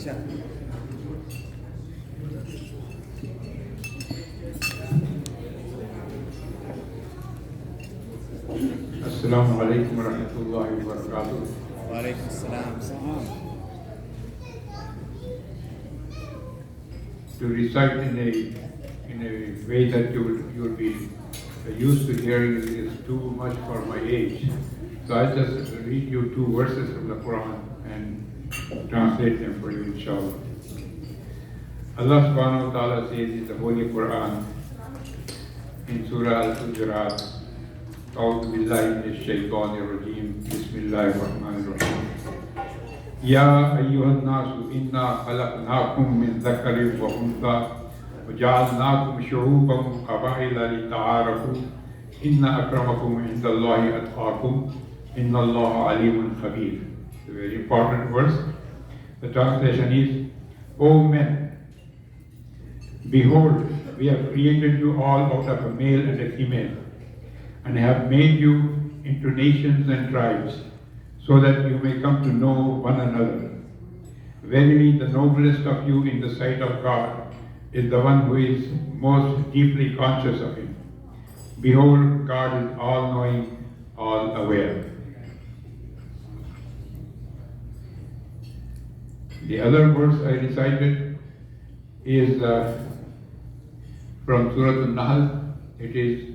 Assalamu alaikum wa rahmatullahi wa barakatuh. Wa alaikum salam. To recite in a way that you'll be used to hearing is too much for my age. So I'll just read you two verses from the Quran and translate them for you, inshallah. Allah subhanahu wa ta'ala says in the Holy Quran, in Surah Al-Hujurat, أعوذ بالله من الشيطان الرجيم بسم الله الرحمن الرحيم يا أيها الناس إنا خلقناكم من ذكر وأنثى وجعلناكم شعوبا وقبائل لتعارفوا إن أكرمكم عند الله أتقاكم إن الله عليم خبير. It's a very important verse. The translation is, O men, behold, we have created you all out of a male and a female, and have made you into nations and tribes, so that you may come to know one another. Verily, the noblest of you in the sight of God is the one who is most deeply conscious of Him. Behold, God is all-knowing, all-aware. The other verse I recited is from Surah An-Nahl. It is,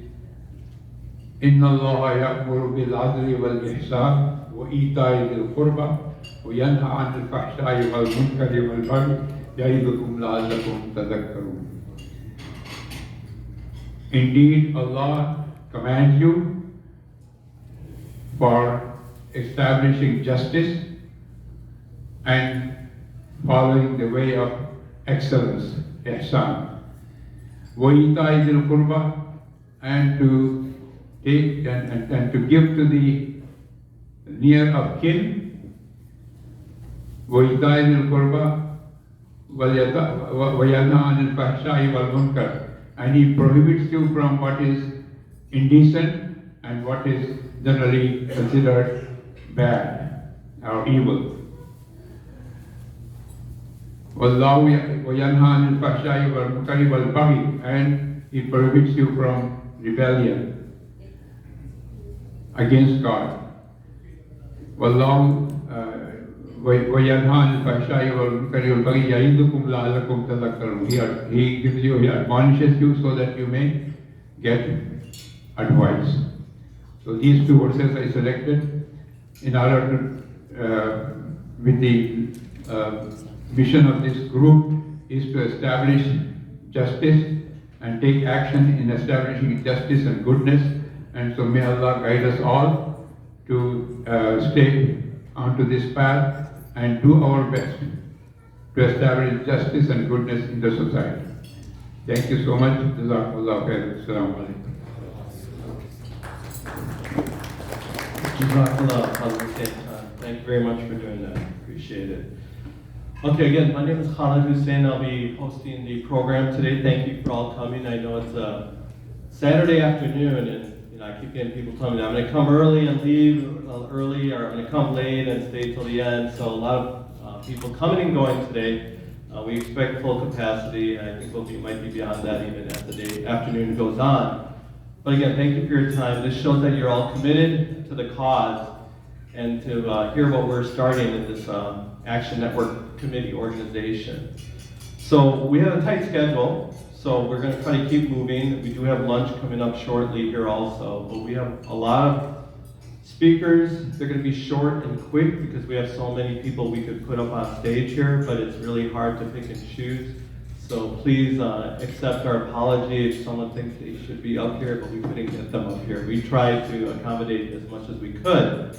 إن الله يأمر بالعدل والإحسان وإيتاء ذي القربى وينهى عن الفحشاء والمنكر والبغي يعظكم لعلكم تذكرون. Indeed, Allah commands you for establishing justice and following the way of excellence, ihsan. وإيتاء ذي القربى, and to take and to give to the near of kin, وَإِيتَاءِ ذِي الْقُرْبَى وَيَنْهَى عَنِ الْفَحْشَاءِ وَالْمُنكَرِ, and He prohibits you from what is indecent and what is generally considered bad or evil. وَيَنْهَى عَنِ الْفَحْشَاءِ وَالْمُنكَرِ وَالْبَغْيِ, and He prohibits you from rebellion against God. وَيَنْهَى عَنِ الْفَحْشَاءِ وَالْمُنكَرِ وَالْبَغْيِ يَعِظُكُمْ لَعَلَّكُمْ تَذَكَّرُونَ. He gives you, He admonishes you so that you may get advice. So these two verses I selected in order to, with the mission of this group is to establish justice and take action in establishing justice and goodness. And so may Allah guide us all to stay onto this path and do our best to establish justice and goodness in the society. Thank you so much. Jazakumullah khair. Assalamu alaikum. Thank you very much for doing that. Appreciate it. Okay, again, my name is Khalid Hussein. I'll be hosting the program today. Thank you for all coming. I know it's a Saturday afternoon, and I keep getting people telling me I'm going to come early and leave early, or I'm going to come late and stay till the end. So a lot of people coming and going today. We expect full capacity, and I think we might be beyond that even as the afternoon goes on. But again, thank you for your time. This shows that you're all committed to the cause and to hear what we're starting in this Action Network Committee organization. So we have a tight schedule. So we're going to try to keep moving. We do have lunch coming up shortly here also, but we have a lot of speakers. They're going to be short and quick because we have so many people we could put up on stage here, but it's really hard to pick and choose. So please accept our apology if someone thinks they should be up here, but we couldn't get them up here. We tried to accommodate as much as we could.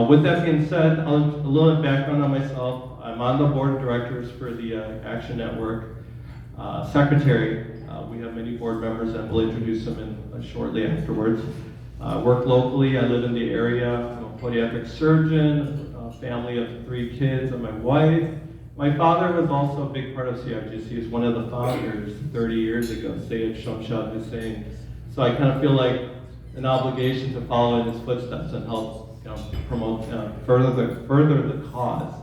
With that being said, a little background on myself. I'm on the board of directors for the Action Network. Secretary. We have many board members, and we'll introduce them in shortly afterwards. Work locally. I live in the area. I'm a podiatric surgeon, a family of 3 kids, and my wife. My father was also a big part of CIOGC. He was one of the founders 30 years ago, Syed Shamshad Hussain. So I kind of feel like an obligation to follow in his footsteps and help promote, further the cause.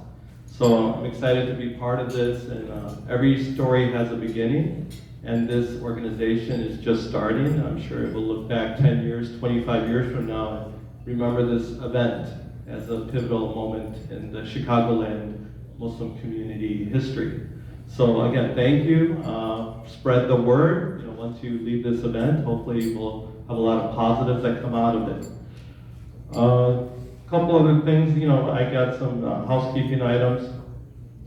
So I'm excited to be part of this, and every story has a beginning, and this organization is just starting. I'm sure it will look back 10 years, 25 years from now, and remember this event as a pivotal moment in the Chicagoland Muslim community history. So again, thank you. Spread the word. You know, once you leave this event, hopefully we'll have a lot of positives that come out of it. Couple other things, you know, I got some housekeeping items.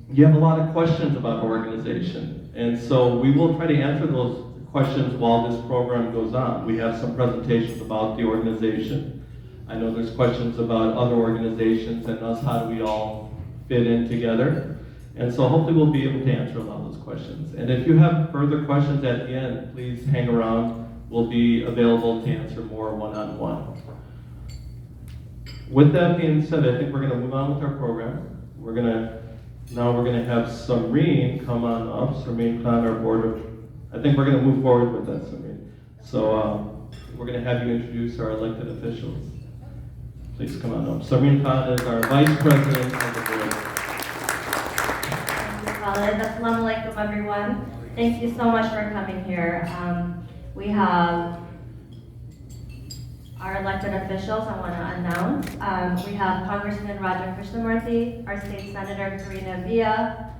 You have a lot of questions about organization, and so we will try to answer those questions while this program goes on. We have some presentations about the organization. I know there's questions about other organizations and us, how do we all fit in together? And so hopefully we'll be able to answer a lot of those questions. And if you have further questions at the end, please hang around. We'll be available to answer more one-on-one. With that being said, I think we're going to move on with our program. Now we're going to have Samreen come on up. Samreen Khan, our board of, I think we're going to move forward with that, Samreen. So we're going to have you introduce our elected officials. Please come on up. Samreen Khan is our vice president of the board. Thank you, Khalid. Assalamu alaikum, everyone. Thank you so much for coming here. We have our elected officials I want to announce. We have Congressman Raja Krishnamurthy, our state senator Karina Villa,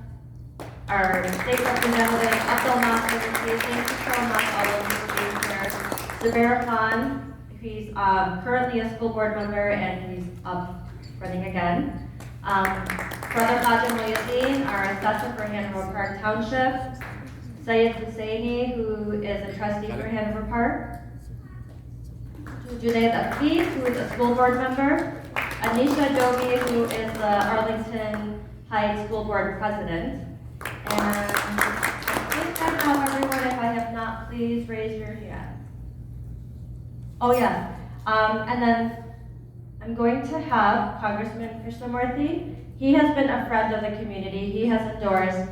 our state representative Abdul Nasser. Thank you so much, all of you, for being here. Zubair Khan, he's currently a school board member and he's up running again. Brother Khaja Muhyiddin, our assessor for Hanover Park Township. Syed Husseini, who is a trustee for Hanover Park. Junaid Afif, who is a school board member. Anisha Dobi, who is the Arlington Heights School Board president. And I think I know everyone. If I have not, please raise your hand. Oh yes. And then I'm going to have Congressman Krishnamurthy. He has been a friend of the community. He has endorsed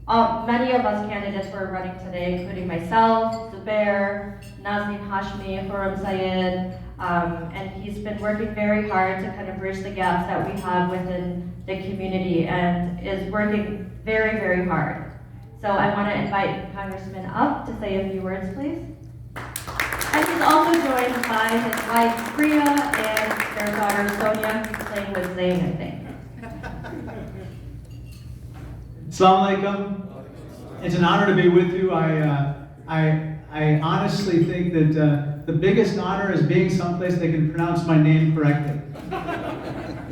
many of us candidates who are running today, including myself, Zubair, Nazneen Hashmi, Khurram Syed, and he's been working very hard to kind of bridge the gaps that we have within the community and is working very, very hard. So I want to invite Congressman up to say a few words, please. And he's also joined by his wife, Priya, and their daughter, Sonia, who's playing with Zayn, I think. Assalamu alaikum. It's an honor to be with you. I honestly think that the biggest honor is being someplace they can pronounce my name correctly.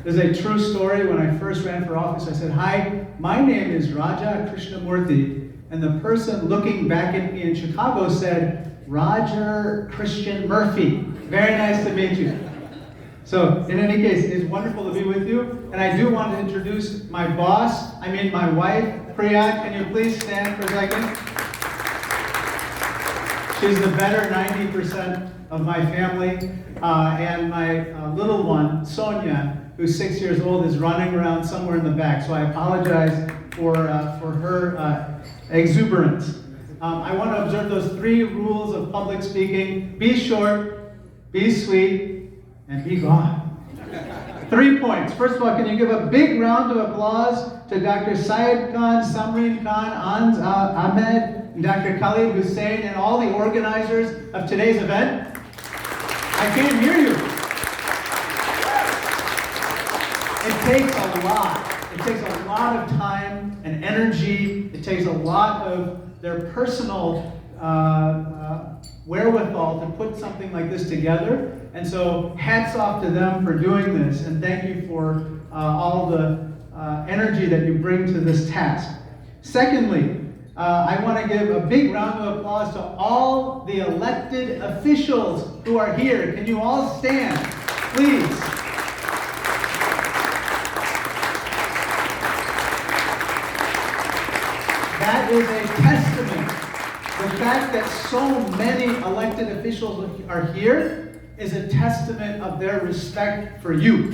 There's a true story. When I first ran for office, I said, "Hi, my name is Raja Krishnamurthy," and the person looking back at me in Chicago said, "Roger Christian Murphy. Very nice to meet you." So, in any case, it's wonderful to be with you. And I do want to introduce my boss, my wife, Priya. Can you please stand for a second? She's the better 90% of my family. And my little one, Sonia, who's 6 years old, is running around somewhere in the back. So I apologize for her exuberance. I want to observe those 3 rules of public speaking. Be short, be sweet, and be gone. 3 points. First of all, can you give a big round of applause to Dr. Syed Khan, Samreen Khan, Anz Ahmed, and Dr. Khalid Hussein, and all the organizers of today's event? I can't hear you. It takes a lot. It takes a lot of time and energy. It takes a lot of their personal wherewithal to put something like this together. And so hats off to them for doing this, and thank you for all the energy that you bring to this task. Secondly, I want to give a big round of applause to all the elected officials who are here. Can you all stand, please? That is a testament. The fact that so many elected officials are here is a testament of their respect for you.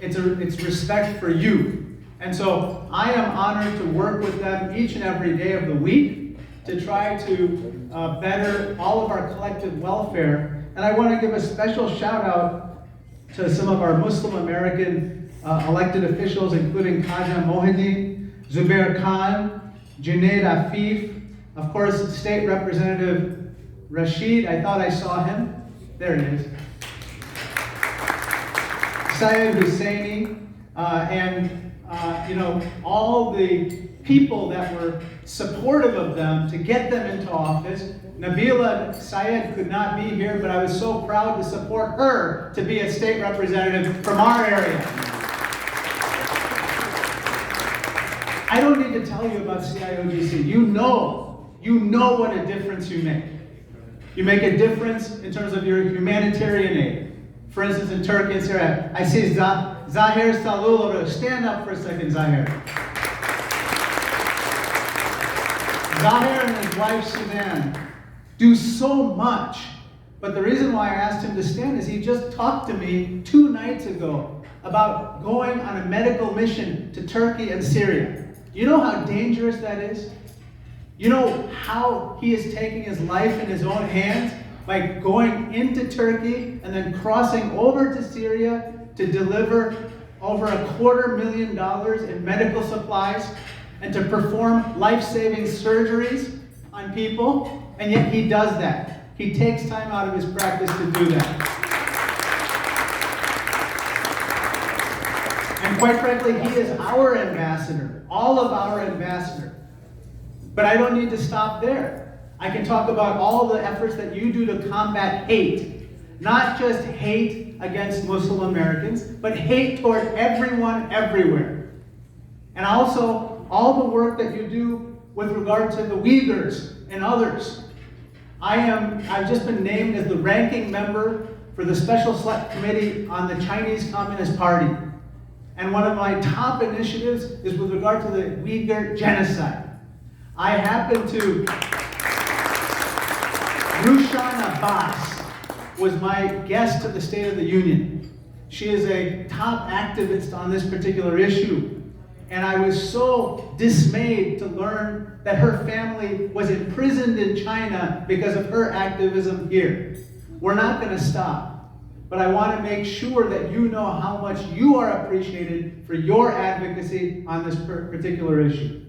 It's respect for you. And so I am honored to work with them each and every day of the week to try to better all of our collective welfare. And I want to give a special shout out to some of our Muslim American elected officials, including Khaja Mohideen, Zubair Khan, Junaid Afif, of course, State Representative Rashid, I thought I saw him. There he is. Syed Husseini, and all the people that were supportive of them to get them into office. Nabila Syed could not be here, but I was so proud to support her to be a state representative from our area. I don't need to tell you about CIOGC. You know what a difference you make. You make a difference in terms of your humanitarian aid. For instance, in Turkey and Syria, I see Zahir Salul over there. Stand up for a second, Zahir. Zahir and his wife, Suzanne, do so much. But the reason why I asked him to stand is he just talked to me 2 nights ago about going on a medical mission to Turkey and Syria. You know how dangerous that is? You know how he is taking his life in his own hands by going into Turkey and then crossing over to Syria to deliver over $250,000 in medical supplies and to perform life-saving surgeries on people, and yet he does that. He takes time out of his practice to do that. And quite frankly, he is our ambassador, all of our ambassador. But I don't need to stop there. I can talk about all the efforts that you do to combat hate. Not just hate against Muslim Americans, but hate toward everyone, everywhere. And also, all the work that you do with regard to the Uyghurs and others. I've just been named as the ranking member for the Special Select Committee on the Chinese Communist Party. And one of my top initiatives is with regard to the Uyghur genocide. I happen to, Rushan Abbas was my guest at the State of the Union. She is a top activist on this particular issue. And I was so dismayed to learn that her family was imprisoned in China because of her activism here. We're not going to stop, but I want to make sure that you know how much you are appreciated for your advocacy on this particular issue.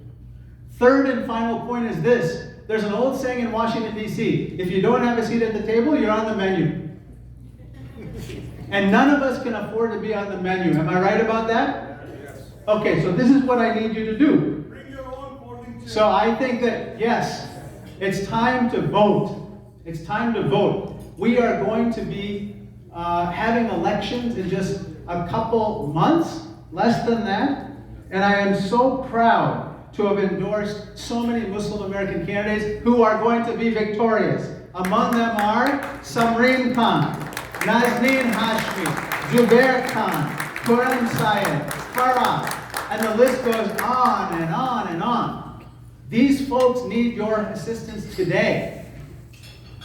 Third and final point is this. There's an old saying in Washington, D.C., if you don't have a seat at the table, you're on the menu. And none of us can afford to be on the menu. Am I right about that? Okay, so this is what I need you to do. Bring your own voting chair. So I think that, yes, it's time to vote. It's time to vote. We are going to be having elections in just a couple months, less than that. And I am so proud to have endorsed so many Muslim American candidates who are going to be victorious. Among them are Samreen Khan, Nazneen Hashmi, Zubair Khan, Quran Syed, Farah, and the list goes on and on and on. These folks need your assistance today.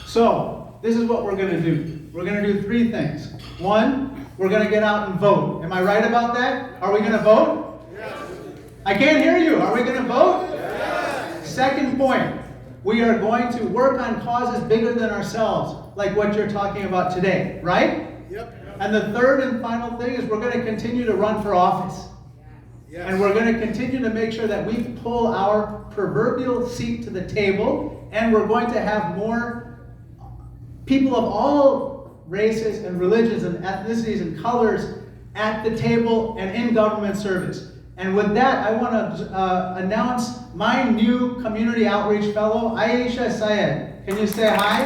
So, this is what we're going to do. We're going to do 3 things. 1, we're going to get out and vote. Am I right about that? Are we going to vote? Yes. I can't hear you. Are we going to vote? Yes. Second point, we are going to work on causes bigger than ourselves, like what you're talking about today, right? Yep. And the third and final thing is we're going to continue to run for office. Yes. And we're going to continue to make sure that we pull our proverbial seat to the table, and we're going to have more people of all races and religions and ethnicities and colors at the table and in government service. And with that, I want to announce my new community outreach fellow, Aisha Syed. Can you say hi?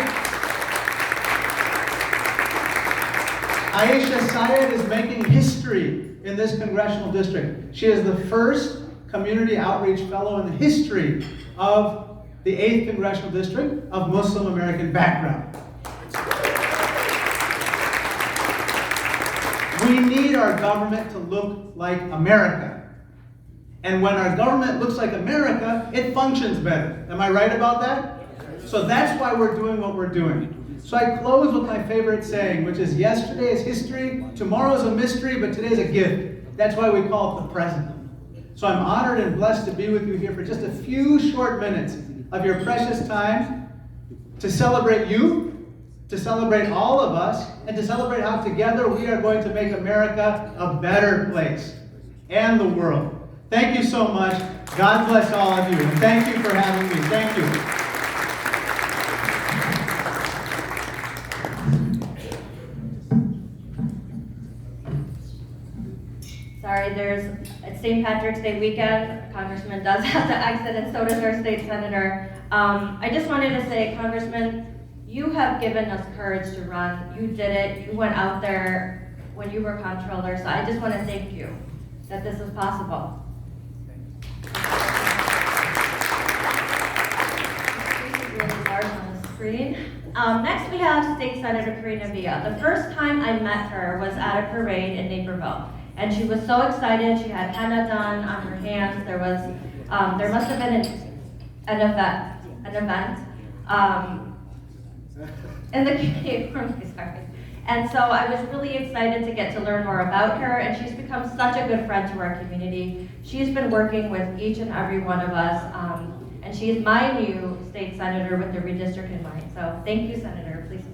Aisha Syed is making history in this congressional district. She is the first community outreach fellow in the history of the 8th Congressional District of Muslim American background. We need our government to look like America. And when our government looks like America, it functions better. Am I right about that? So that's why we're doing what we're doing. So I close with my favorite saying, which is yesterday is history, tomorrow is a mystery, but today is a gift. That's why we call it the present. So I'm honored and blessed to be with you here for just a few short minutes of your precious time to celebrate you to celebrate all of us, and to celebrate how together we are going to make America a better place, and the world. Thank you so much. God bless all of you, and thank you for having me. Thank you. Sorry, it's St. Patrick's Day weekend. Congressman does have to exit, and so does our state senator. I just wanted to say, Congressman, you have given us courage to run. You did it. You went out there when you were comptroller. So I just want to thank you that this is possible. It's really large on the screen. Next we have State Senator Karina Villa. The first time I met her was at a parade in Naperville. And she was so excited. She had henna done on her hands. There must have been an event in the community. Sorry. And so I was really excited to get to learn more about her, and she's become such a good friend to our community. She's been working with each and every one of us, and she's my new state senator with the redistrict in mind. So thank you, Senator. Please.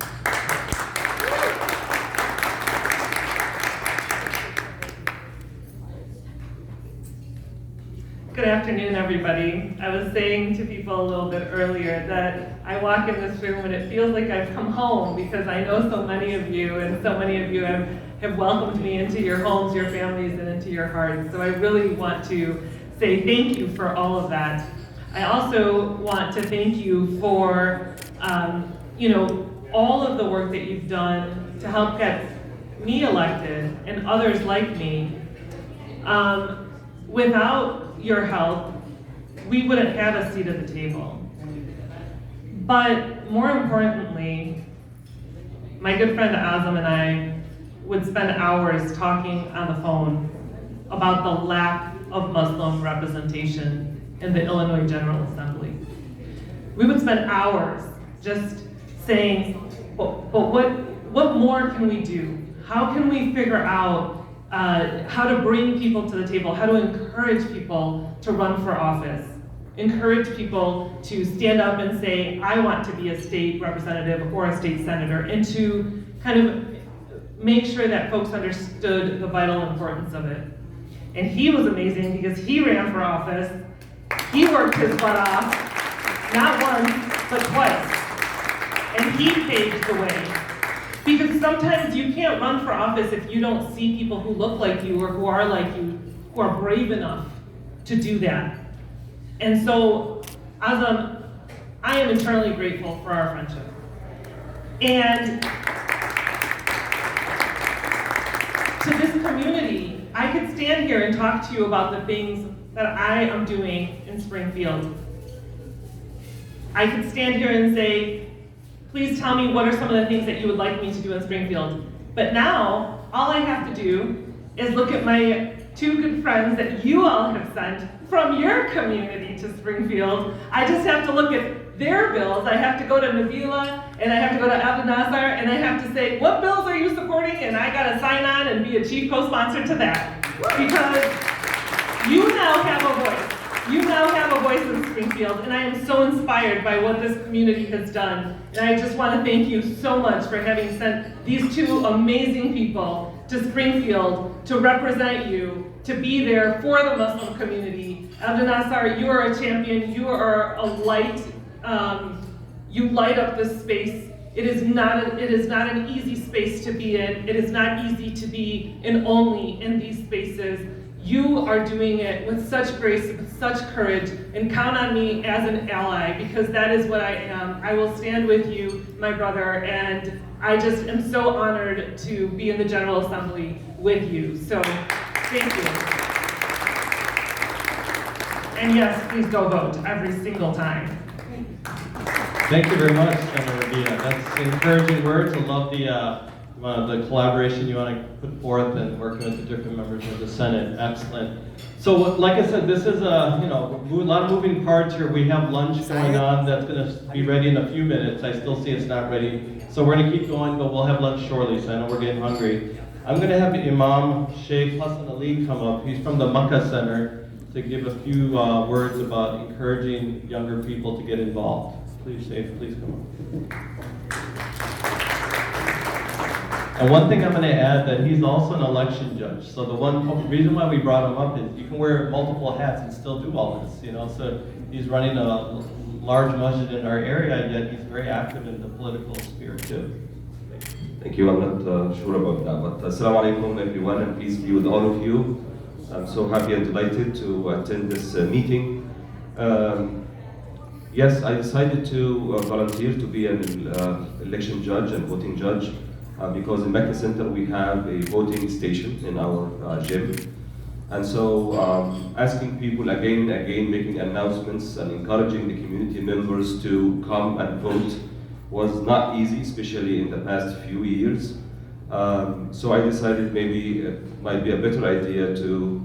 Good afternoon, everybody. I was saying to people a little bit earlier that I walk in this room and it feels like I've come home, because I know so many of you, and so many of you have welcomed me into your homes, your families, and into your hearts. So I really want to say thank you for all of that. I also want to thank you for all of the work that you've done to help get me elected and others like me. Without your help, we wouldn't have a seat at the table. But more importantly, my good friend Azam and I would spend hours talking on the phone about the lack of Muslim representation in the Illinois General Assembly. We would spend hours just saying, but what more can we do? How can we figure out how to bring people to the table, how to encourage people to run for office, encourage people to stand up and say, I want to be a state representative or a state senator, and to kind of make sure that folks understood the vital importance of it. And he was amazing because he ran for office, he worked his butt off, not once, but twice, and he paved the way. Because sometimes you can't run for office if you don't see people who look like you or who are like you, who are brave enough to do that. And so, Azam, I am eternally grateful for our friendship. And to this community, I could stand here and talk to you about the things that I am doing in Springfield. I could stand here and say, please tell me what are some of the things that you would like me to do in Springfield. But now, all I have to do is look at my two good friends that you all have sent from your community to Springfield. I just have to look at their bills. I have to go to Nabila, and I have to go to Abdul Nasser, and I have to say, what bills are you supporting? And I gotta sign on and be a chief co-sponsor to that. Because you now have a voice. You now have a voice in Springfield, and I am so inspired by what this community has done. And I just want to thank you so much for having sent these two amazing people to Springfield to represent you, to be there for the Muslim community. Abdul Nasser, you are a champion. You are a light. You light up this space. It is not an easy space to be in. It is not easy to be only in these spaces. You are doing it with such grace, with such courage, and count on me as an ally, because that is what I am. I will stand with you, my brother, and I just am so honored to be in the General Assembly with you. So, thank you. And yes, please go vote every single time. Thank you very much, Senator Villa. That's encouraging words. I love the collaboration you want to put forth and working with the different members of the Senate. Excellent. So, like I said, this is a lot of moving parts here. We have lunch going on that's going to be ready in a few minutes. I still see it's not ready, so we're going to keep going, but we'll have lunch shortly. So I know we're getting hungry. I'm going to have Imam Sheikh Hassan Ali come up. He's from the Makkah Center to give a few words about encouraging younger people to get involved. Please, Sheikh, please come up. And one thing I'm going to add, that he's also an election judge. So the one reason why we brought him up is you can wear multiple hats and still do all this, you know. So he's running a large masjid in our area, yet he's very active in the political sphere too. Thank you. I'm not sure about that, but assalamu alaikum everyone, and peace be with all of you. I'm so happy and delighted to attend this meeting. Yes, I decided to volunteer to be an election judge and voting judge because in Mecca Center we have a voting station in our gym. And so asking people again and again, making announcements and encouraging the community members to come and vote was not easy, especially in the past few years. So I decided maybe it might be a better idea to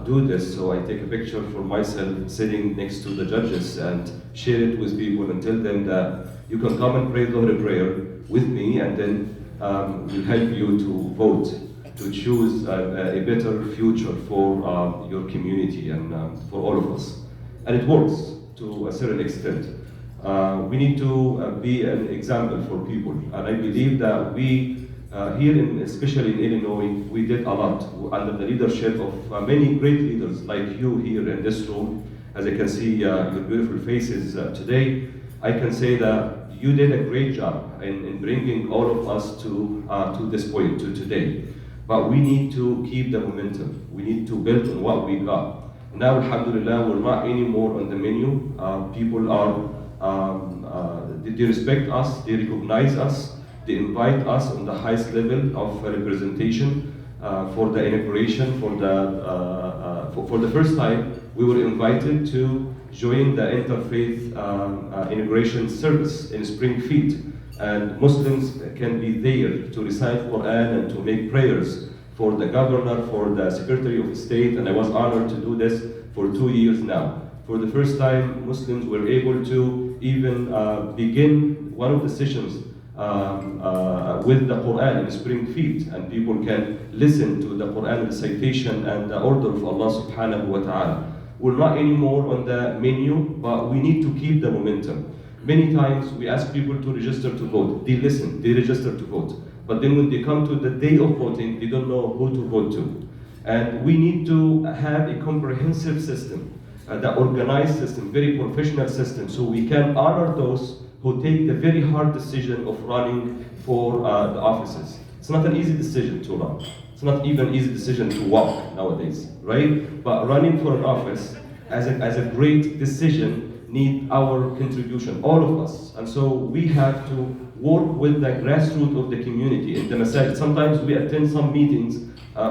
do this. So I take a picture for myself sitting next to the judges and share it with people and tell them that you can come and pray Dhuhr prayer with me, and then we'll help you to vote, to choose a better future for your community and for all of us. And it works to a certain extent. We need to be an example for people, and I believe that we here, especially in Illinois, we did a lot under the leadership of many great leaders like you here in this room. As I can see your beautiful faces today, I can say that you did a great job in bringing all of us to this point, to today. But we need to keep the momentum. We need to build on what we got. Now, alhamdulillah, we're not anymore on the menu. People are, they respect us, they recognize us, they invite us on the highest level of representation for the inauguration. For the first time, we were invited to join the interfaith inauguration service in Springfield. And Muslims can be there to recite Quran and to make prayers for the governor, for the Secretary of State, and I was honored to do this for 2 years now. For the first time, Muslims were able to even begin one of the sessions with the Quran in Springfield, and people can listen to the Quran recitation and the order of Allah subhanahu wa ta'ala. We're not anymore on the menu, but we need to keep the momentum. Many times we ask people to register to vote. They listen, they register to vote. But then when they come to the day of voting, they don't know who to vote to. And we need to have a comprehensive system, the organized system, very professional system, so we can honor those who take the very hard decision of running for the offices. It's not an easy decision to run. It's not even an easy decision to walk nowadays, right? But running for an office as a great decision need our contribution, all of us. And so we have to work with the grassroots of the community in the masajid. Sometimes we attend some meetings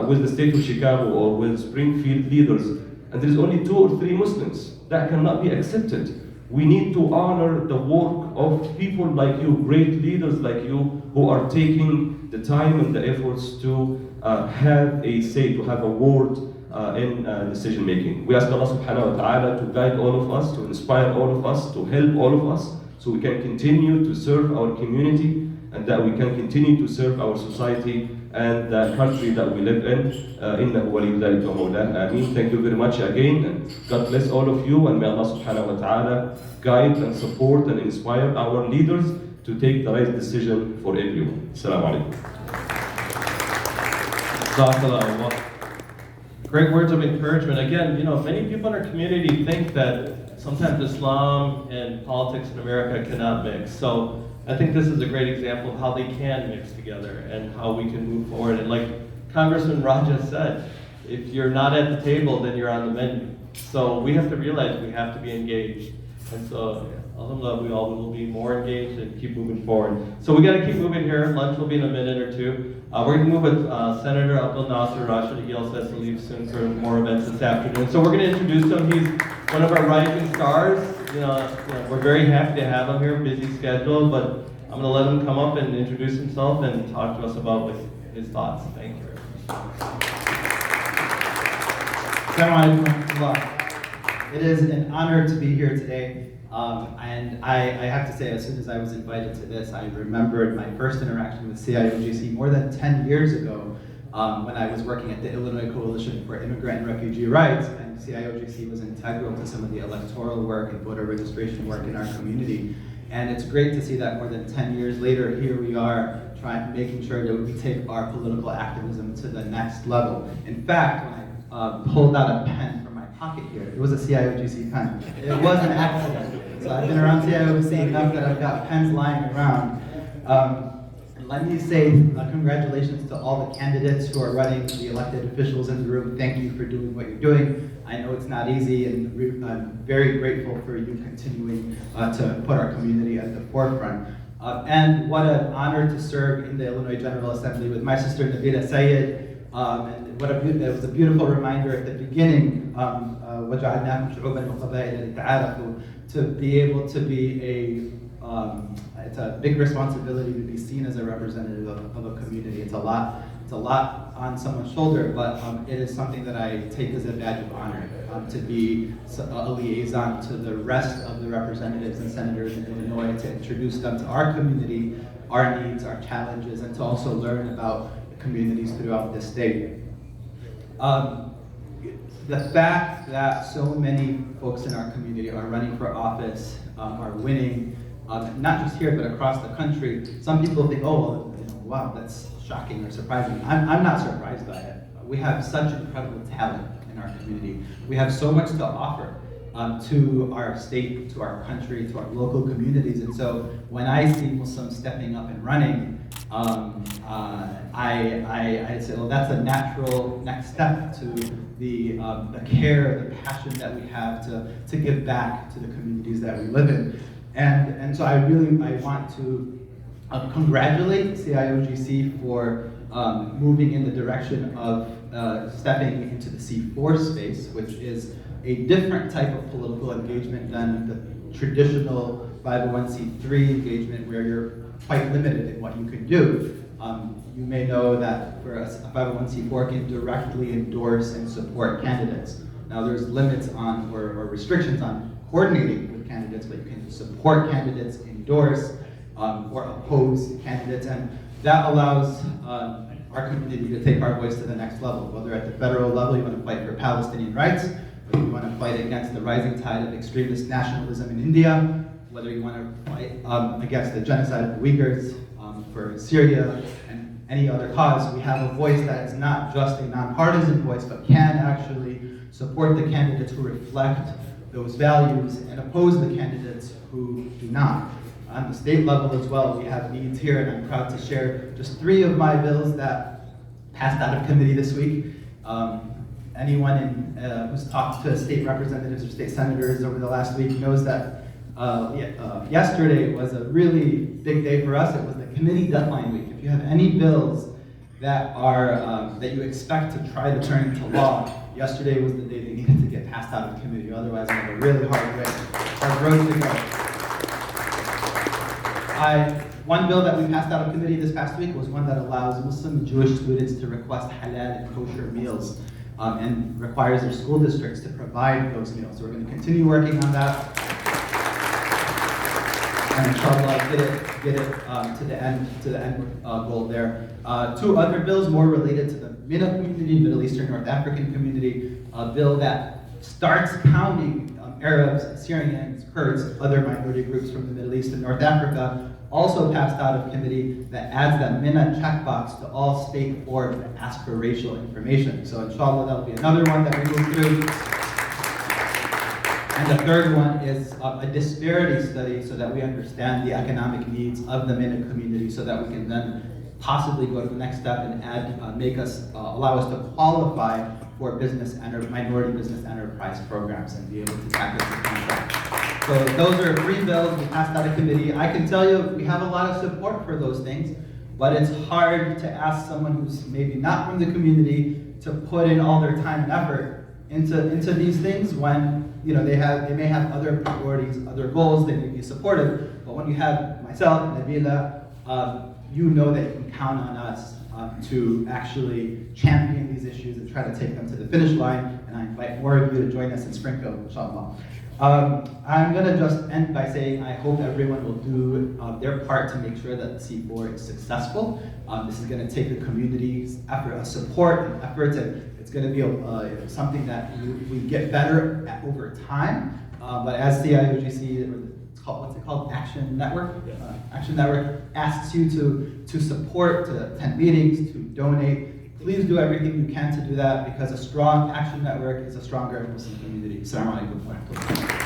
with the state of Chicago or with Springfield leaders, and there is only 2 or 3 Muslims. That cannot be accepted. We need to honor the work of people like you, great leaders like you, who are taking the time and the efforts to have a say, to have a word in decision making. We ask Allah subhanahu wa ta'ala to guide all of us, to inspire all of us, to help all of us, so we can continue to serve our community, and that we can continue to serve our society and the country that we live in. إِنَّهُ وَلِيُّ ذَلِكَ وَمَوْلَاهُ آمين. Thank you very much again, and God bless all of you, and may Allah subhanahu wa ta'ala guide and support and inspire our leaders to take the right decision for everyone. Assalamu alaikum. Jazakallah. Great words of encouragement. Again, you know, many people in our community think that sometimes Islam and politics in America cannot mix. So I think this is a great example of how they can mix together and how we can move forward. And like Congressman Raja said, if you're not at the table, then you're on the menu. So we have to realize we have to be engaged. And so, alhamdulillah, we all will be more engaged and keep moving forward. So we got to keep moving here. Lunch will be in a minute or two. We're going to move with Senator Abdul Nasser Rashid. He also has to leave soon for more events this afternoon. So we're going to introduce him. He's one of our rising stars. You know, we're very happy to have him here, busy schedule, but I'm going to let him come up and introduce himself and talk to us about his thoughts. Thank you. Assalamu alaikum. It is an honor to be here today. And I have to say, as soon as I was invited to this, I remembered my first interaction with CIOGC more than 10 years ago when I was working at the Illinois Coalition for Immigrant and Refugee Rights, and CIOGC was integral to some of the electoral work and voter registration work in our community. And it's great to see that more than 10 years later, here we are making sure that we take our political activism to the next level. In fact, when I pulled out a pen from my pocket here, it was a CIOGC pen. It was an accident. So I've been around CIOGC enough that I've got pens lying around. Let me say congratulations to all the candidates who are running, the elected officials in the room. Thank you for doing what you're doing. I know it's not easy, and I'm very grateful for you continuing to put our community at the forefront. And what an honor to serve in the Illinois General Assembly with my sister Nabila Sayed. And it was a beautiful reminder at the beginning, وَجَعَلْنَاكُمْ شُعُوبًا وَقَبَائِلَ لِتَعَارَفُوا, to be able to be it's a big responsibility to be seen as a representative of a community. It's a lot on someone's shoulder, but it is something that I take as a badge of honor, to be a liaison to the rest of the representatives and senators in Illinois, to introduce them to our community, our needs, our challenges, and to also learn about the communities throughout the state. The fact that so many folks in our community are running for office, are winning, not just here, but across the country. Some people think, oh, wow, that's shocking or surprising. I'm not surprised by it. We have such incredible talent in our community. We have so much to offer to our state, to our country, to our local communities. And so when I see Muslims stepping up and running, I say, well, that's a natural next step to the care, the passion that we have to give back to the communities that we live in. And so I want to congratulate CIOGC for moving in the direction of stepping into the C4 space, which is a different type of political engagement than the traditional 501c3 engagement, where you're quite limited in what you can do. You may know that for a 501c4 can directly endorse and support candidates. Now there's limits on or restrictions on coordinating with candidates, but you can support candidates, endorse, or oppose candidates, and that allows our community to take our voice to the next level. Whether at the federal level you want to fight for Palestinian rights, whether you want to fight against the rising tide of extremist nationalism in India, whether you want to fight against the genocide of the Uyghurs, for Syria, and any other cause, we have a voice that is not just a nonpartisan voice, but can actually support the candidates who reflect those values and oppose the candidates who do not. On the state level as well, we have needs here, and I'm proud to share just 3 of my bills that passed out of committee this week. Anyone who's talked to state representatives or state senators over the last week knows that yesterday was a really big day for us. It was the committee deadline week. If you have any bills that are that you expect to try to turn into law, yesterday was the day they needed to get passed out of committee. Otherwise, we have a really hard road to go. One bill that we passed out of committee this past week was one that allows Muslim and Jewish students to request halal and kosher meals, and requires their school districts to provide those meals. So we're going to continue working on that, and inshallah get it to the end goal there. 2 other bills more related to the MENA community, Middle Eastern North African community. A bill that starts counting Arabs, Syrians, Kurds, other minority groups from the Middle East and North Africa, also passed out of committee, that adds that MENA checkbox to all state forms that ask for racial information. So inshallah, that'll be another one that we move through. And the third one is a disparity study so that we understand the economic needs of the MENA community, so that we can then possibly go to the next step and allow us to qualify for minority business enterprise programs and be able to tackle this contract. So those are 3 bills we passed out of committee. I can tell you we have a lot of support for those things, but it's hard to ask someone who's maybe not from the community to put in all their time and effort into these things when they may have other priorities, other goals. They may be supportive, but when you have myself, Nabila, you know that you can count on us to actually champion these issues and try to take them to the finish line. And I invite more of you to join us in Springfield, inshallah. I'm going to just end by saying I hope everyone will do their part to make sure that C4 is successful. This is going to take the community's support and efforts, and it's going to be something that we get better at over time. But as CIOGC, it's what's it called? Action Network. Action Network asks you to support, to attend meetings, to donate. Please do everything you can to do that, because a strong Action Network is a stronger Muslim community. Assalamu alaikum wa rahmatullah.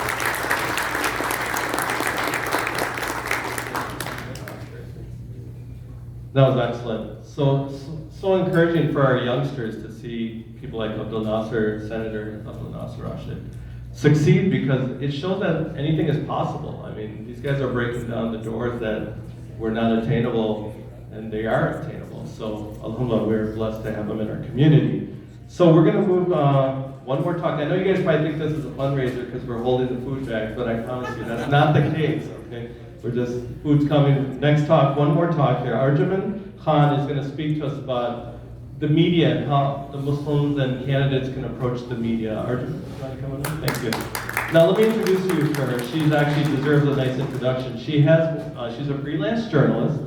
That was excellent. So encouraging for our youngsters to see people like Senator Abdul Nasser Rashid, succeed, because it shows that anything is possible. I mean, these guys are breaking down the doors that were not attainable, and they are attainable. So, alhamdulillah, we're blessed to have them in our community. So we're gonna move one more talk. I know you guys probably think this is a fundraiser because we're holding the food bags, but I promise you that's not the case, okay? We're just, food's coming. Next talk, one more talk here. Arjuman Khan is gonna speak to us about the media and how the Muslims and candidates can approach the media. Arjuman, you wanna come on in? Thank you. Now let me introduce you to her. She's actually deserves a nice introduction. She's a freelance journalist.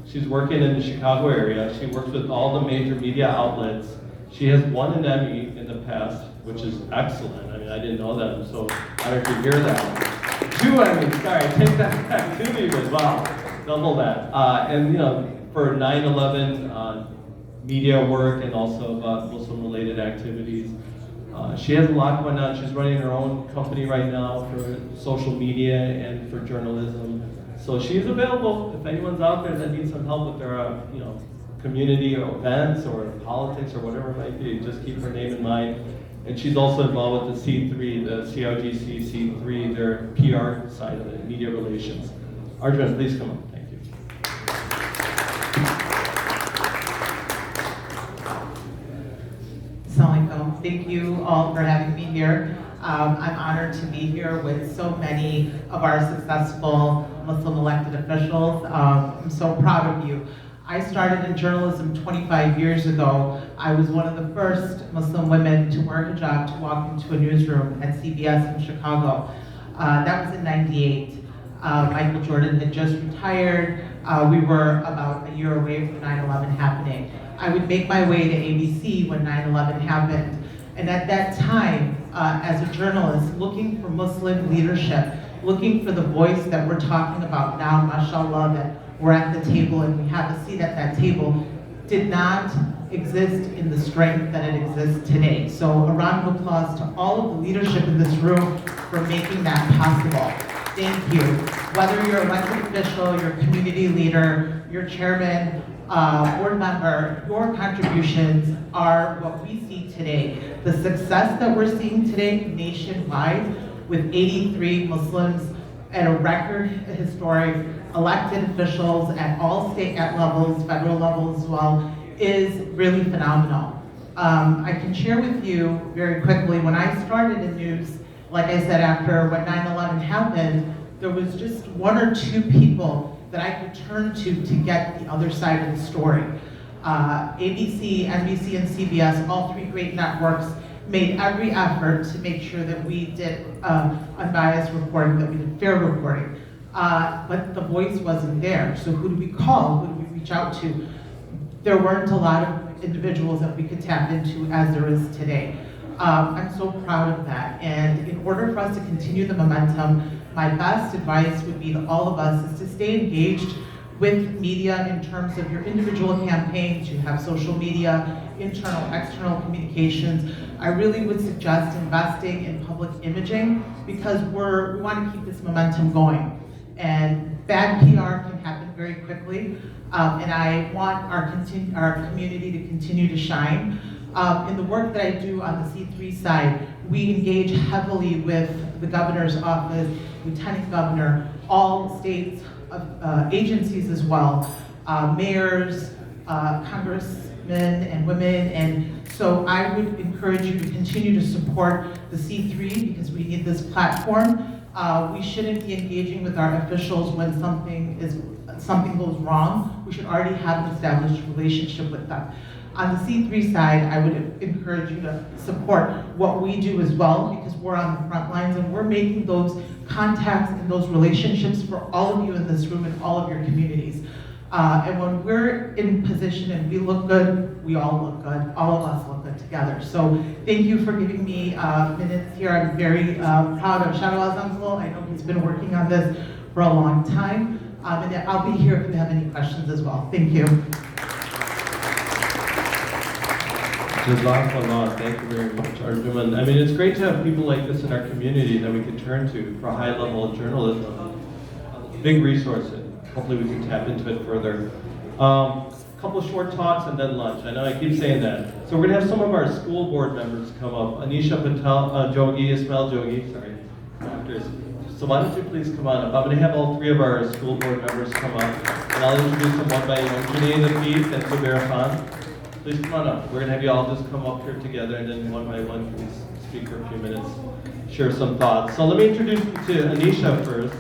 She's working in the Chicago area. She works with all the major media outlets. She has won an Emmy in the past, which is excellent. I mean, I didn't know that. I'm so honored to hear that. 2 Emmys, sorry, take that back. 2 Emmys, wow, double that. And you know, for 9/11 media work and also about Muslim-related activities. She has a lot going on. She's running her own company right now for social media and for journalism. So she's available if anyone's out there that needs some help with their, you know, community or events or politics or whatever it might be. Just keep her name in mind. And she's also involved with the C3, the CIOGC C3, their PR side of it, media relations. Arjun, please come on. Thank you. Assalamu alaikum. Thank you all for having me here. I'm honored to be here with so many of our successful Muslim elected officials. I'm so proud of you. I started in journalism 25 years ago. I was one of the first Muslim women to wear hijab to walk into a newsroom at CBS in Chicago. That was in '98. Michael Jordan had just retired. We were about a year away from 9/11 happening. I would make my way to ABC when 9/11 happened. And at that time, as a journalist, looking for Muslim leadership, looking for the voice that we're talking about now, mashallah, that we're at the table and we have a seat at that table, did not exist in the strength that it exists today. So a round of applause to all of the leadership in this room for making that possible. Thank you. Whether you're an elected official, your community leader, your chairman, board member, your contributions are what we see today. The success that we're seeing today nationwide with 83 Muslims and a record historic elected officials at all state levels, federal levels as well, is really phenomenal. I can share with you very quickly, when I started in news, like I said, after when 9/11 happened, there was just 1 or 2 people that I could turn to get the other side of the story. ABC, NBC, and CBS, all 3 great networks, made every effort to make sure that we did unbiased reporting, that we did fair reporting. But the voice wasn't there. So who do we call? Who do we reach out to? There weren't a lot of individuals that we could tap into as there is today. I'm so proud of that. And in order for us to continue the momentum, my best advice would be to all of us is to stay engaged with media in terms of your individual campaigns. You have social media, internal, external communications. I really would suggest investing in public imaging because we want to keep this momentum going. And bad PR can happen very quickly. And I want our community to continue to shine. In the work that I do on the C3 side, we engage heavily with the governor's office, lieutenant governor, all states, agencies as well, mayors, congressmen and women. And so I would encourage you to continue to support the C3 because we need this platform. We shouldn't be engaging with our officials when something goes wrong. We should already have an established relationship with them. On the C3 side, I would encourage you to support what we do as well because we're on the front lines and we're making those contacts and those relationships for all of you in this room and all of your communities. And when we're in position and we look good, we all look good. All of us look good together. So thank you for giving me minutes here. I'm very proud of Shadow Azamzul. I know he's been working on this for a long time. And I'll be here if you have any questions as well. Thank you. Jazakallah, thank you very much, Arjuman. I mean, it's great to have people like this in our community that we can turn to for high-level journalism. Big resource, and hopefully we can tap into it further. Couple short talks and then lunch. I know I keep saying that. So we're gonna have some of our school board members come up. Anisha Patel, Jogi, Ismail Jogi, sorry, doctors. So why don't you please come on up? I'm gonna have all three of our school board members come up, and I'll introduce them one by one. Junaid Afif and Zubair Khan. Please come on up. We're gonna have you all just come up here together, and then one by one, please speak for a few minutes, share some thoughts. So let me introduce you to Anisha first.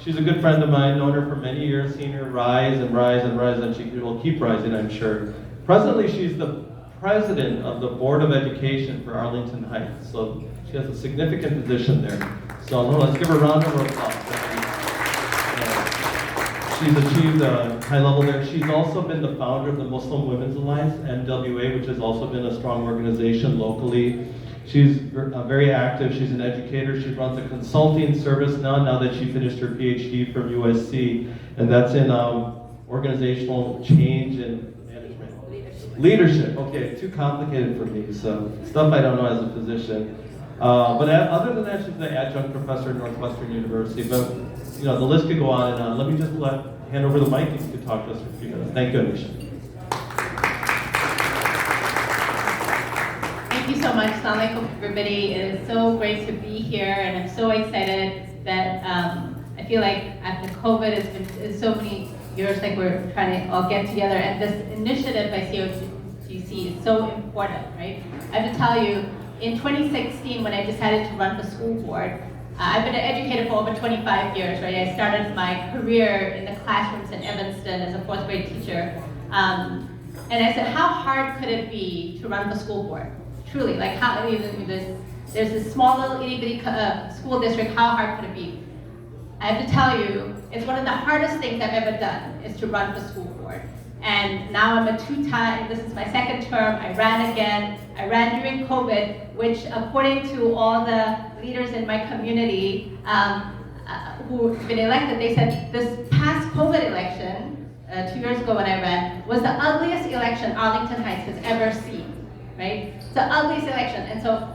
She's a good friend of mine, known her for many years, seen her rise and rise and rise, and she will keep rising, I'm sure. Presently, she's the president of the Board of Education for Arlington Heights, so she has a significant position there. So let's give her a round of applause. She's achieved a high level there. She's also been the founder of the Muslim Women's Alliance, MWA, which has also been a strong organization locally. She's very active. She's an educator. She runs a consulting service now that she finished her PhD from USC, and that's in organizational change and management. Leadership. Okay, too complicated for me, so stuff I don't know as a physician. But other than that, she's an adjunct professor at Northwestern University. But you know, the list could go on and on. Let me just hand over the mic and you can talk to us for a few minutes. Thank you, Anisha. Thank you so much. Assalamu alaikum, everybody. It is so great to be here, and I'm so excited that I feel like after COVID, it's so many years like we're trying to all get together, and this initiative by CIOGC is so important, right? I have to tell you, in 2016, when I decided to run for school board, I've been an educator for over 25 years, right? I started my career in the classrooms in Evanston as a fourth grade teacher. And I said, how hard could it be to run for school board? Truly, like how, there's this small little itty bitty school district, how hard could it be? I have to tell you, it's one of the hardest things I've ever done, is to run for school board. And now I'm a two-time, this is my second term, I ran again. I ran during COVID, which according to all the leaders in my community who've been elected, they said this past COVID election, 2 years ago when I ran, was the ugliest election Arlington Heights has ever seen, right? It's the ugliest election. And so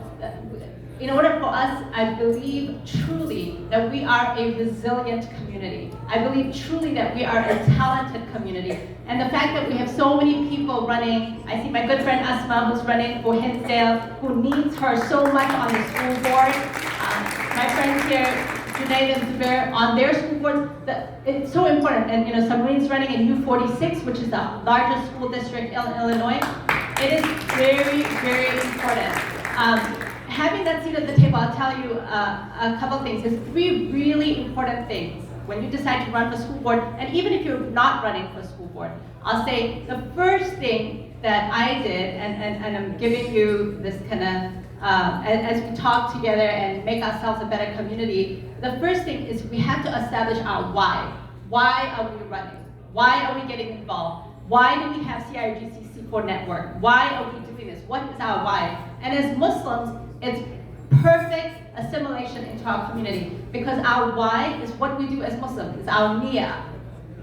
in order for us, I believe truly that we are a resilient community. I believe truly that we are a talented community. And the fact that we have so many people running, I see my good friend Asma who's running for Hinsdale, who needs her so much on the school board. My friends here, Junaid and Zubair, on their school boards, it's so important. And you know, Sabrina's running in U46, which is the largest school district in Illinois. It is very, very important. Having that seat at the table, I'll tell you a couple things. There's three really important things when you decide to run for school board, and even if you're not running for school board. I'll say the first thing that I did, and I'm giving you this kind of, as we talk together and make ourselves a better community, the first thing is we have to establish our why. Why are we running? Why are we getting involved? Why do we have CIOGC C4 network? Why are we doing this? What is our why? And as Muslims, it's perfect assimilation into our community, because our why is what we do as Muslims. It's our niyyah,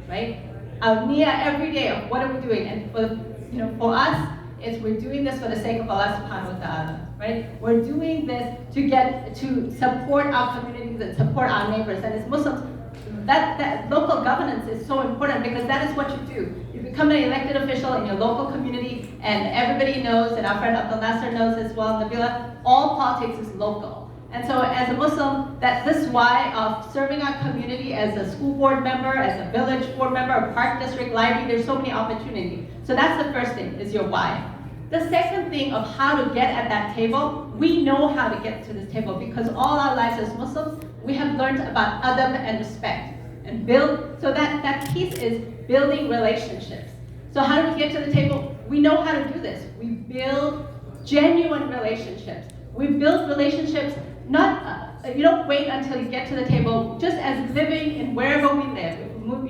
right? Our niyyah every day of what are we doing, and for us, it's we're doing this for the sake of Allah Subhanahu wa Taala, right? We're doing this to support our communities and support our neighbors, and as Muslims, that local governance is so important, because that is what you do. You become an elected official in your local community, and everybody knows, and our friend Abdul Nasser knows as well, Nabila, all politics is local. And so as a Muslim, this why of serving our community as a school board member, as a village board member, a park district library, there's so many opportunities. So that's the first thing, is your why. The second thing of how to get at that table, we know how to get to this table, because all our lives as Muslims, we have learned about adab and respect and build. So that piece is building relationships. So how do we get to the table? We know how to do this. We build genuine relationships. We build relationships, you don't wait until you get to the table, just as living in wherever we live.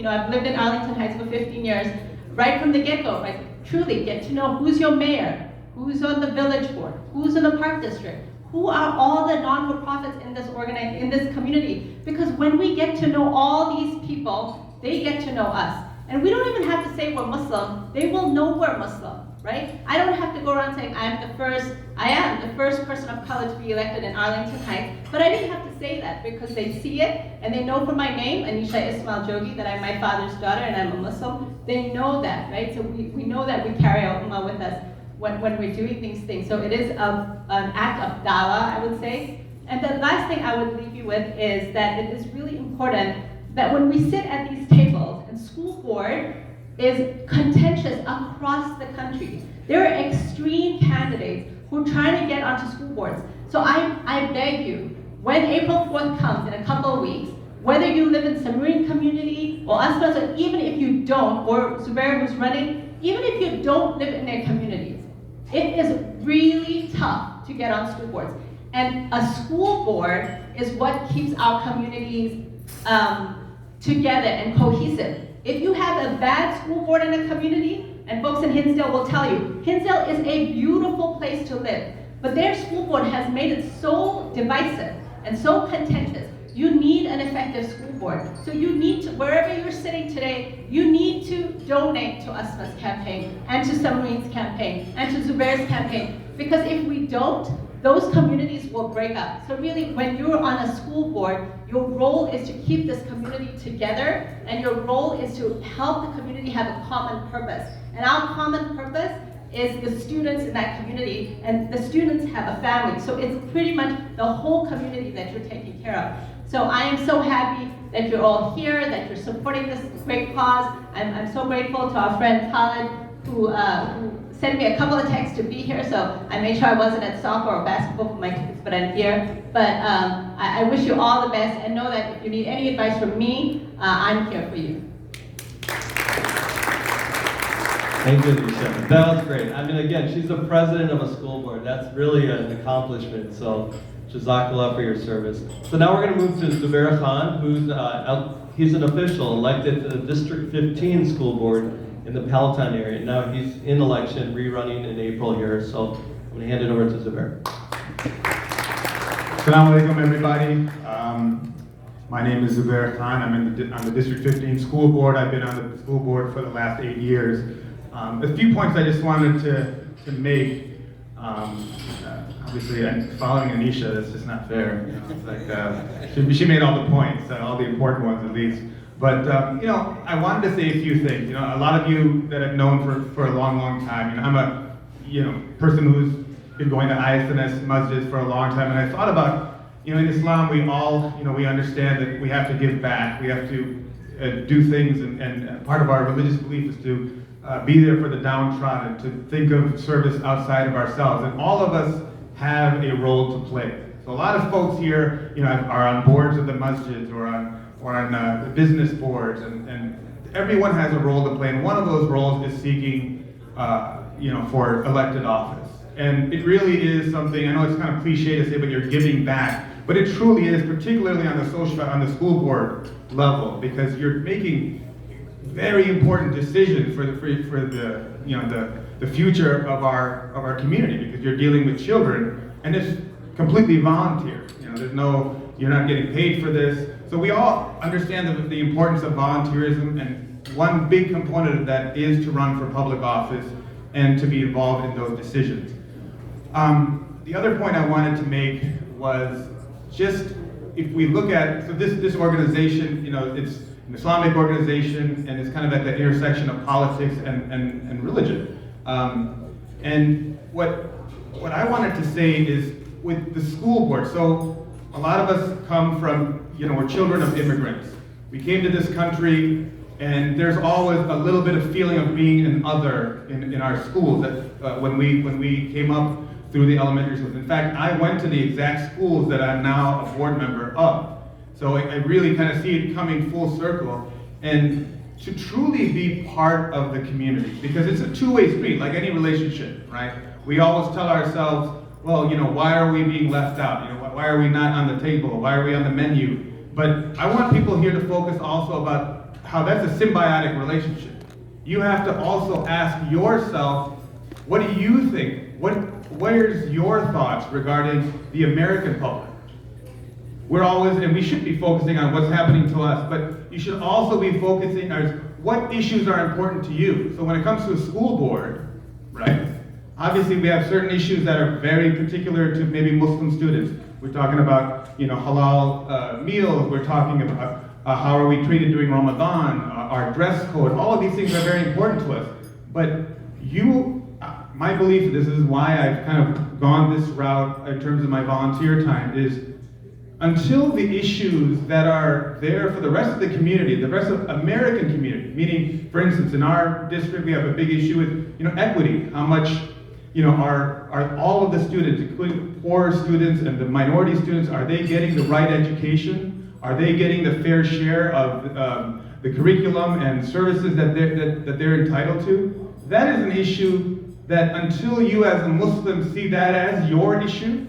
I've lived in Arlington Heights for 15 years, right from the get-go, right? Truly get to know who's your mayor, who's on the village board, who's in the park district, Who are all the non-for-profits in this community? Because when we get to know all these people, they get to know us. And we don't even have to say we're Muslim. They will know we're Muslim, right? I don't have to go around saying I am the first person of color to be elected in Arlington Heights, but I didn't have to say that because they see it and they know from my name, Anisha Ismail Jogi, that I'm my father's daughter and I'm a Muslim. They know that, right? So we know that we carry our ummah with us when we're doing these things. So it is an act of dawah, I would say. And the last thing I would leave you with is that it is really important that when we sit at these tables, and school board is contentious across the country. There are extreme candidates who are trying to get onto school boards. So I beg you, when April 4th comes in a couple of weeks, whether you live in Samarian community or Aspas, or even if you don't, or Zubair who's running, even if you don't live in their communities, it is really tough to get on school boards. And a school board is what keeps our communities together and cohesive. If you have a bad school board in a community, and folks in Hinsdale will tell you, Hinsdale is a beautiful place to live, but their school board has made it so divisive and so contentious. You need an effective school board. So you need to, wherever you're sitting today, you need to donate to Asma's campaign, and to Samreen's campaign, and to Zubair's campaign. Because if we don't, those communities will break up. So really, when you're on a school board, your role is to keep this community together, and your role is to help the community have a common purpose. And our common purpose is the students in that community, and the students have a family. So it's pretty much the whole community that you're taking care of. So I am so happy that you're all here, that you're supporting this great cause. I'm so grateful to our friend Khalid, who sent me a couple of texts to be here, so I made sure I wasn't at soccer or basketball for my kids, but I'm here. But I wish you all the best, and know that if you need any advice from me, I'm here for you. Thank you, Alicia. That was great. I mean, again, she's the president of a school board. That's really an accomplishment. So, Jazakallah for your service. So now we're going to move to Zubair Khan, he's an official elected to the District 15 school board in the Palatine area. Now he's in election, rerunning in April here. So I'm going to hand it over to Zubair. Assalamu alaikum, everybody. My name is Zubair Khan. I'm on the District 15 school board. I've been on the school board for the last 8 years. A few points I just wanted to make. Obviously, following Anisha, that's just not fair. You know, it's like she made all the points, all the important ones at least. But you know, I wanted to say a few things. You know, a lot of you that I've known for a long, long time. You know, I'm a person who's been going to ISNS masjids for a long time, and I thought about, you know, in Islam we all, you know, we understand that we have to give back. We have to do things, and part of our religious belief is to be there for the downtrodden, to think of service outside of ourselves, and all of us have a role to play. So a lot of folks here, you know, are on boards of the masjids or on the business boards, and everyone has a role to play. And one of those roles is seeking, you know, for elected office. And it really is something. I know it's kind of cliche to say, but you're giving back. But it truly is, particularly on the school board level, because you're making very important decisions for the future of our community, because you're dealing with children, and it's completely volunteer. You know, you're not getting paid for this. So we all understand the importance of volunteerism, and one big component of that is to run for public office and to be involved in those decisions. The other point I wanted to make was just, if we look at, so this organization, you know, it's an Islamic organization, and it's kind of at the intersection of politics and religion. And what I wanted to say is, with the school board, so a lot of us come from, you know, we're children of immigrants. We came to this country, and there's always a little bit of feeling of being an other in our schools. That when we came up through the elementary schools. In fact, I went to the exact schools that I'm now a board member of. So I really kind of see it coming full circle, and to truly be part of the community, because it's a two-way street, like any relationship, right? We always tell ourselves, well, you know, why are we being left out? You know, why are we not on the table? Why are we on the menu? But I want people here to focus also about how that's a symbiotic relationship. You have to also ask yourself, what do you think? where's your thoughts regarding the American public? We're always, and we should be focusing on what's happening to us, but you should also be focusing on what issues are important to you. So when it comes to a school board, right? Obviously we have certain issues that are very particular to maybe Muslim students. We're talking about, halal meals. We're talking about how are we treated during Ramadan, our dress code. All of these things are very important to us. But my belief, this is why I've kind of gone this route in terms of my volunteer time, is until the issues that are there for the rest of the community, the rest of American community, meaning, for instance, in our district, we have a big issue with, equity. How much, are all of the students, including the poor students and the minority students, are they getting the right education? Are they getting the fair share of the curriculum and services that they're entitled to? That is an issue that until you as a Muslim see that as your issue,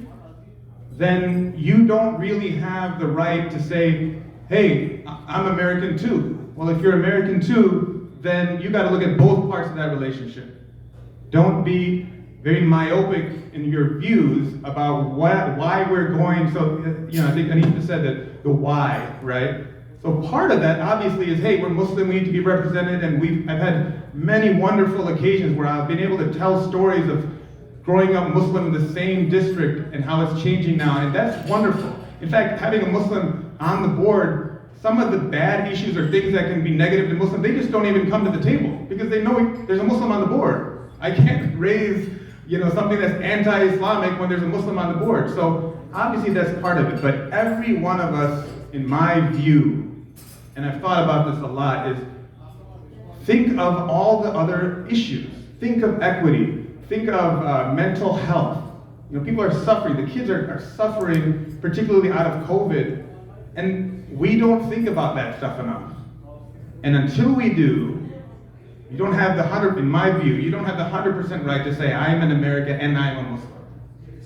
then you don't really have the right to say, hey, I'm American too. Well, if you're American too, then you got to look at both parts of that relationship. Don't be very myopic in your views about why we're going. So, I think Anita said that the why, right? So part of that obviously is, hey, we're Muslim, we need to be represented, and I've had many wonderful occasions where I've been able to tell stories of growing up Muslim in the same district and how it's changing now, and that's wonderful. In fact, having a Muslim on the board, some of the bad issues or things that can be negative to Muslim, they just don't even come to the table because they know there's a Muslim on the board. I can't raise, something that's anti-Islamic when there's a Muslim on the board. So obviously that's part of it, but every one of us, in my view, and I've thought about this a lot, is think of all the other issues. Think of equity. Think of mental health. People are suffering. The kids are suffering, particularly out of COVID, and we don't think about that stuff enough. And until we do, you don't have in my view, you don't have the 100% right to say, I'm an American and I'm a Muslim.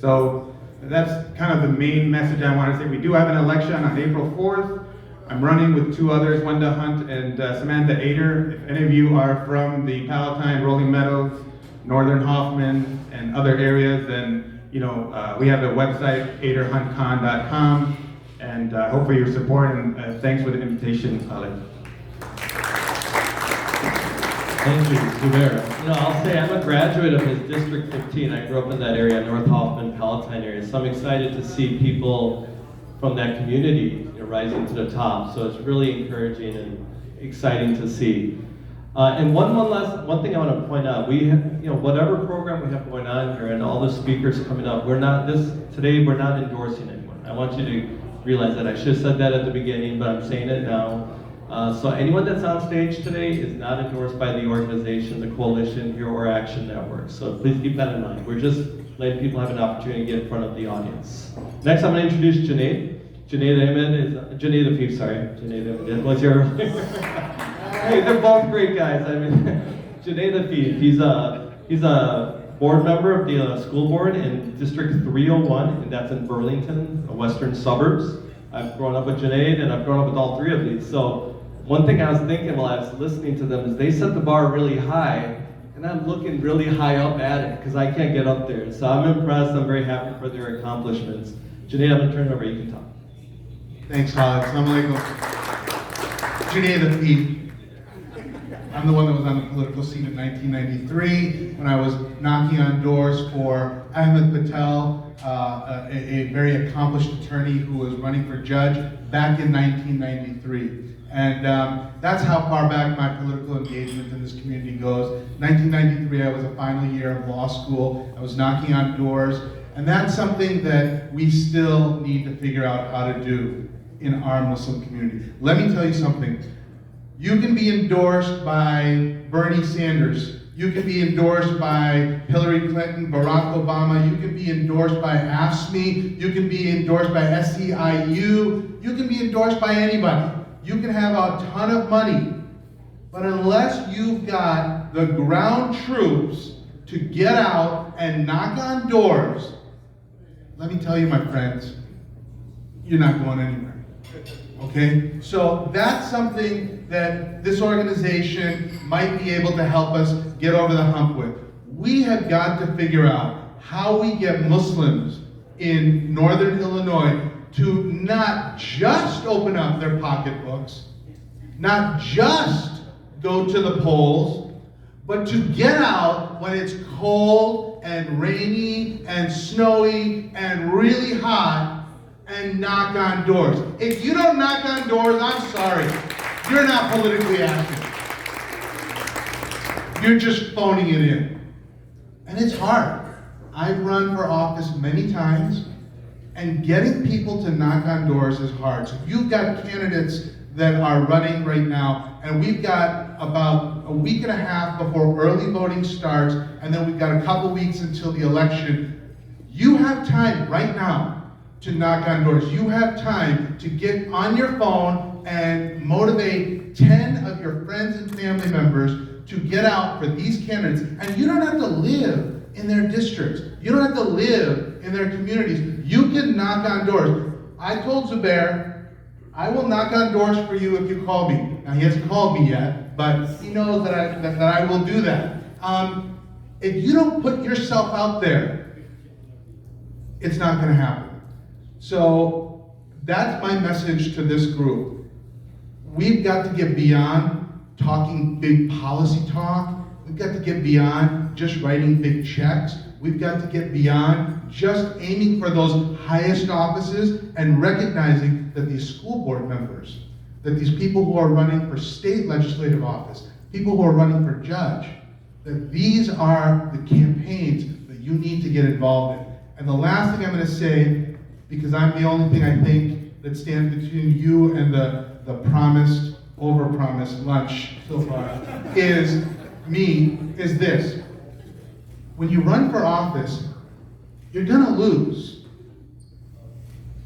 So that's kind of the main message I want to say. We do have an election on April 4th. I'm running with two others, Wenda Hunt and Samantha Ader. If any of you are from the Palatine, Rolling Meadows, Northern Hoffman, and other areas, then we have the website, aderhuntcon.com, and hope for your support, and thanks for the invitation, Ali. Thank you, Zubair. I'll say I'm a graduate of his District 15. I grew up in that area, North Hoffman, Palatine area, so I'm excited to see people from that community rising to the top. So it's really encouraging and exciting to see. And one thing I want to point out, we have, whatever program we have going on here and all the speakers coming up, we're not endorsing anyone. I want you to realize that. I should have said that at the beginning, but I'm saying it now. So anyone that's on stage today is not endorsed by the organization, the coalition here, or Action Network. So please keep that in mind. We're just letting people have an opportunity to get in front of the audience. Next, I'm going to introduce Junaid. Junaid Afif, sorry. Junaid Ahmed was your... Hey, they're both great guys. Junaid Afif, he's a board member of the school board in District 301, and that's in Burlington, the western suburbs. I've grown up with Junaid, and I've grown up with all three of these. So one thing I was thinking while I was listening to them is they set the bar really high, and I'm looking really high up at it because I can't get up there. So I'm impressed. I'm very happy for their accomplishments. Junaid, I'm going to turn it over. You can talk. Thanks, Khalid. Assalamu alaikum. Junaid Afif. I'm the one that was on the political scene in 1993 when I was knocking on doors for Ahmed Patel, a very accomplished attorney who was running for judge back in 1993. And that's how far back my political engagement in this community goes. 1993, I was a final year of law school. I was knocking on doors. And that's something that we still need to figure out how to do in our Muslim community. Let me tell you something. You can be endorsed by Bernie Sanders. You can be endorsed by Hillary Clinton, Barack Obama. You can be endorsed by AFSCME. You can be endorsed by SEIU. You can be endorsed by anybody. You can have a ton of money. But unless you've got the ground troops to get out and knock on doors, let me tell you, my friends, you're not going anywhere. Okay? So that's something that this organization might be able to help us get over the hump with. We have got to figure out how we get Muslims in Northern Illinois to not just open up their pocketbooks, not just go to the polls, but to get out when it's cold and rainy and snowy and really hot and knock on doors. If you don't knock on doors, I'm sorry, you're not politically active. You're just phoning it in. And it's hard. I've run for office many times, and getting people to knock on doors is hard. So you've got candidates that are running right now, and we've got about a week and a half before early voting starts, and then we've got a couple weeks until the election. You have time right now to knock on doors. You have time to get on your phone and motivate 10 of your friends and family members to get out for these candidates. And you don't have to live in their districts. You don't have to live in their communities. You can knock on doors. I told Zubair, I will knock on doors for you if you call me. Now, he hasn't called me yet, but he knows that I will do that. If you don't put yourself out there, it's not going to happen. So that's my message to this group. We've got to get beyond talking big policy talk. We've got to get beyond just writing big checks. We've got to get beyond just aiming for those highest offices and recognizing that these school board members, that these people who are running for state legislative office, people who are running for judge, that these are the campaigns that you need to get involved in. And the last thing I'm going to say, because I'm the only thing I think that stands between you and the promised, overpromised lunch so far, is this. When you run for office, you're gonna lose.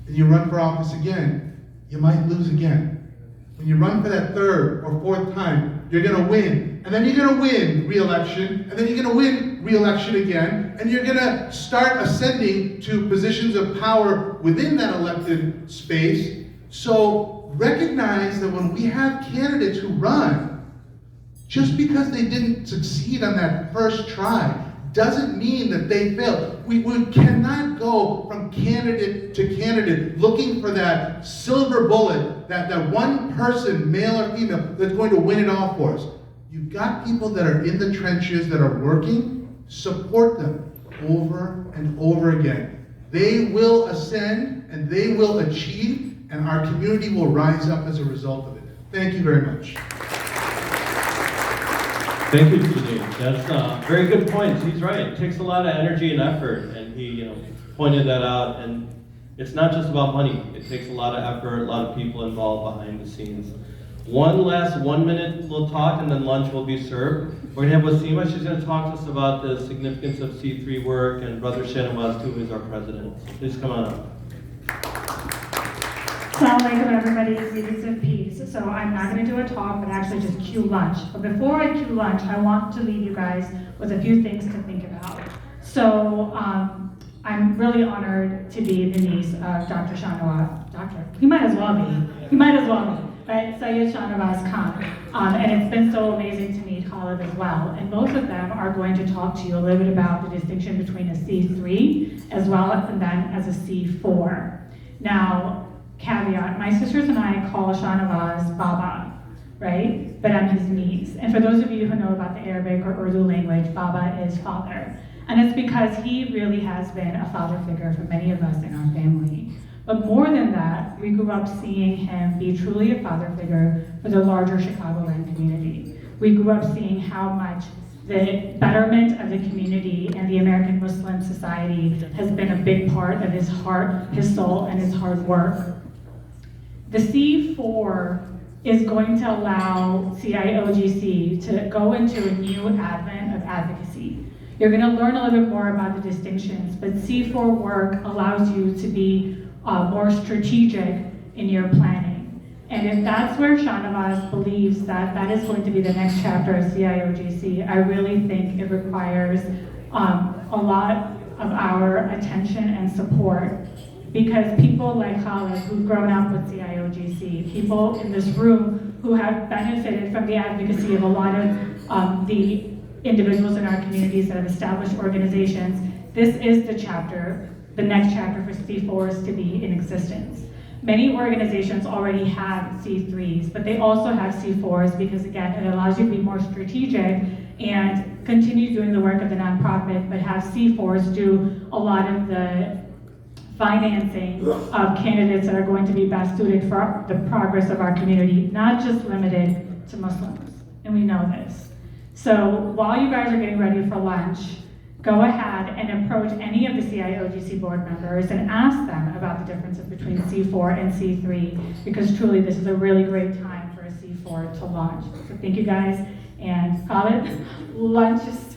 And you run for office again, you might lose again. When you run for that third or fourth time, you're gonna win. And then you're gonna win re-election, and then you're gonna win re-election again, and you're gonna start ascending to positions of power within that elected space. So recognize that when we have candidates who run, just because they didn't succeed on that first try doesn't mean that they failed. We cannot go from candidate to candidate looking for that silver bullet, that one person, male or female, that's going to win it all for us. You've got people that are in the trenches that are working, support them over and over again. They will ascend and they will achieve, and our community will rise up as a result of it. Thank you very much. Thank you, Janine. That's very good points. He's right. It takes a lot of energy and effort, and he, pointed that out. And it's not just about money. It takes a lot of effort, a lot of people involved behind the scenes. One last 1 minute little talk, and then lunch will be served. We're going to have Wasima. She's going to talk to us about the significance of C3 work, and Brother Shanawaz, too, is our president. So please come on up. Assalamu alaikum, everybody, greetings and peace. So I'm not going to do a talk, but actually just cue lunch. But before I cue lunch, I want to leave you guys with a few things to think about. So I'm really honored to be the niece of Dr. Shanawaz. He might as well be, right? Syed Shanawaz Khan. And it's been so amazing to meet Khalid as well. And both of them are going to talk to you a little bit about the distinction between a C3 as well as then as a C4. Now, caveat, my sisters and I call Shanawaz Baba, right? But I'm his niece. And for those of you who know about the Arabic or Urdu language, Baba is father. And it's because he really has been a father figure for many of us in our family. But more than that, we grew up seeing him be truly a father figure for the larger Chicagoland community. We grew up seeing how much the betterment of the community and the American Muslim society has been a big part of his heart, his soul, and his hard work. The C4 is going to allow CIOGC to go into a new advent of advocacy. You're going to learn a little bit more about the distinctions, but C4 work allows you to be more strategic in your planning. And if that's where Shanawaz believes that that is going to be the next chapter of CIOGC, I really think it requires a lot of our attention and support. Because people like Khalid, who've grown up with CIOGC, people in this room who have benefited from the advocacy of a lot of the individuals in our communities that have established organizations, this is the chapter, the next chapter for C4s to be in existence. Many organizations already have C3s, but they also have C4s because again, it allows you to be more strategic and continue doing the work of the nonprofit, but have C4s do a lot of the financing of candidates that are going to be best suited for the progress of our community, not just limited to Muslims, and we know this. So while you guys are getting ready for lunch, go ahead and approach any of the CIOGC board members and ask them about the differences between C4 and C3, because truly this is a really great time for a C4 to launch. So thank you guys, and Khalid, lunch is...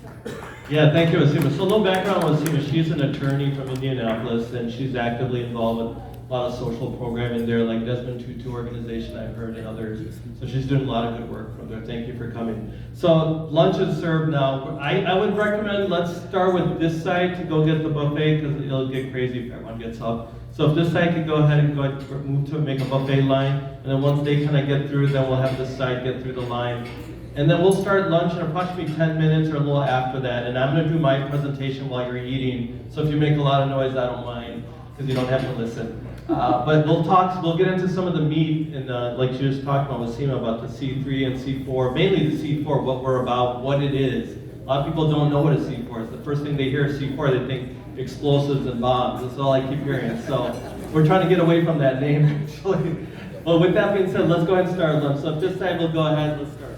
Yeah, thank you, Asima. So a little background on Asima. She's an attorney from Indianapolis, and she's actively involved with a lot of social programming there, like Desmond Tutu organization I've heard, and others. So she's doing a lot of good work from there. Thank you for coming. So lunch is served now. I would recommend, let's start with this side to go get the buffet, because it'll get crazy if everyone gets up. So if this side could go ahead and move to make a buffet line, and then once they kind of get through, then we'll have this side get through the line. And then we'll start lunch in approximately 10 minutes or a little after that. And I'm going to do my presentation while you're eating. So if you make a lot of noise, I don't mind, because you don't have to listen. But we'll get into some of the meat, and like you just talked about with Seema, about the C3 and C4, mainly the C4, what we're about, what it is. A lot of people don't know what a C4 is. The first thing they hear is C4, they think explosives and bombs. That's all I keep hearing. So we're trying to get away from that name, actually. Well, with that being said, let's go ahead and start lunch. So if this side will go ahead, let's start.